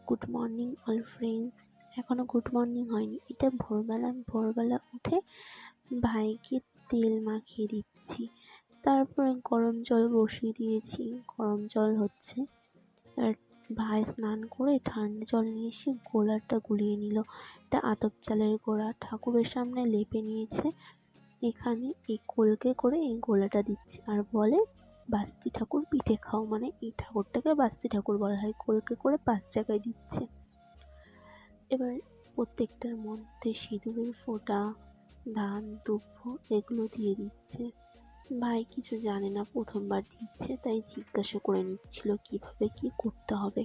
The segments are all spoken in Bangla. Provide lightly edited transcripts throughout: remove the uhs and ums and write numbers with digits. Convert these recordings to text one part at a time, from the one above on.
Good morning all friends. এখনো গুড মর্নিং হয়নি, এটা ভোরবেলা উঠে ভাইকে তেল মাখিয়ে দিচ্ছি। তারপরে গরম জল বসিয়ে দিয়েছি, গরম জল হচ্ছে। আর ভাই স্নান করে ঠান্ডা জল নিয়ে এসে গোলাটা গুলিয়ে নিল। এটা আতপ চালের গোড়া, ঠাকুরের সামনে লেপে নিয়েছে। এখানে এই কলকে করে এই গোলাটা দিচ্ছে আর বলে বাস্তি ঠাকুর পিঠে খাও, মানে এই ঠাকুরটাকে বাস্তি ঠাকুর বলা হয়। কলকে করে 5 জায়গায় দিচ্ছে। এবার প্রত্যেকটার মধ্যে সিঁদুরের ফোঁটা, ধান দুব্ব এগুলো দিয়ে দিচ্ছে। ভাই কিছু জানে না, প্রথমবার দিচ্ছে, তাই জিজ্ঞাসা করে নিচ্ছিল কিভাবে কি করতে হবে।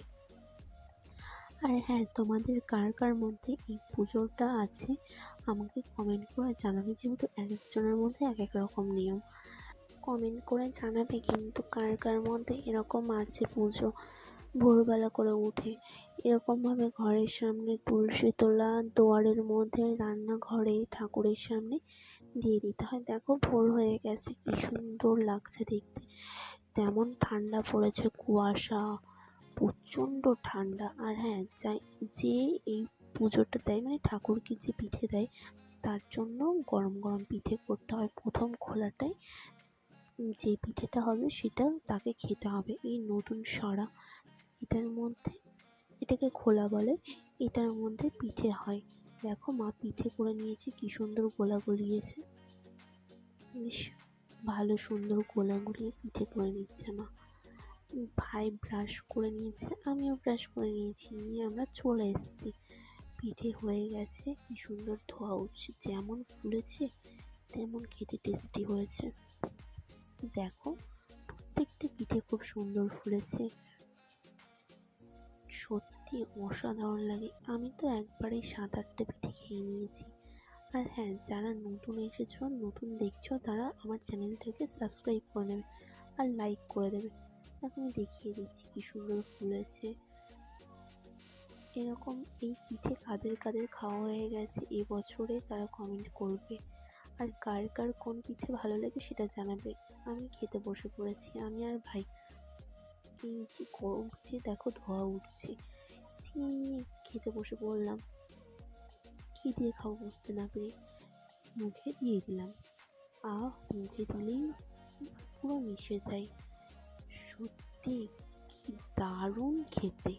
আর হ্যাঁ, তোমাদের কার কার মধ্যে এই পুজোটা আছে আমাকে কমেন্ট করে জানাবে, যেহেতু এক একজনের মধ্যে এক এক রকম নিয়ম। কমেন্ট করে জানাবে কিন্তু কার কার মধ্যে এরকম আছে পুজো। ভোরবেলা করে উঠে এরকমভাবে ঘরের সামনে তুলসী তোলা, দুয়ারের মধ্যে, রান্নাঘরে, ঠাকুরের সামনে দিয়ে দিতে হয়। দেখো ভোর হয়ে গেছে, কি সুন্দর লাগছে দেখতে। তেমন ঠান্ডা পড়েছে, কুয়াশা, প্রচণ্ড ঠান্ডা। আর হ্যাঁ, যে এই পুজোটা দেয়, মানে ঠাকুরকে যে পিঠে দেয়, তার জন্য গরম গরম পিঠে করতে হয়। প্রথম খোলাটায় যে পিঠেটা হবে সেটা তাকে খেতে হবে। এই নতুন সরা, এটার মধ্যে, এটাকে খোলা বলে, এটার মধ্যে পিঠে হয়। দেখো মা পিঠে করে নিয়েছে, কি সুন্দর গোলা গলিয়েছে। বেশ ভালো সুন্দর গোলা গুলিয়ে পিঠে করে নিচ্ছে মা। ভাই ব্রাশ করে নিয়েছে, আমিও ব্রাশ করে নিয়েছি, নিয়ে আমরা চলে এসেছি। পিঠে হয়ে গেছে, কি সুন্দর ধোয়া উঠছে, যেমন ফুলেছে তেমন খেতে টেস্টি হয়েছে। দেখো প্রত্যেকটা পিঠে খুব সুন্দর ফুলেছে, সত্যি অসাধারণ লাগে। আমি তো একবারেই 7-8টা পিঠে খেয়ে নিয়েছি। আর হ্যাঁ, যারা নতুন এসেছো, নতুন দেখছো, তারা আমার চ্যানেলটাকে সাবস্ক্রাইব করে নেবে আর লাইক করে দেবে। এখন দেখিয়ে দিচ্ছি কি সুন্দর ফুলেছে। এরকম এই পিঠে কাদের কাদের খাওয়া হয়ে গেছে এবছরে তারা কমেন্ট করবে। আর কার কার কোন পিঠে ভালো লাগে সেটা জানাবে। আমি খেতে বসে পড়েছি, আমি আর ভাই। এই যে গরম পিঠে দেখো ধোয়া উঠছে, চিনি নিয়ে খেতে বসে পড়লাম। কি দিয়ে খাবো বুঝতে না পেরে মুখে দিয়ে দিলাম। মুখে দিলেই পুরো মিশে যায়। সত্যি কি দারুণ খেতে।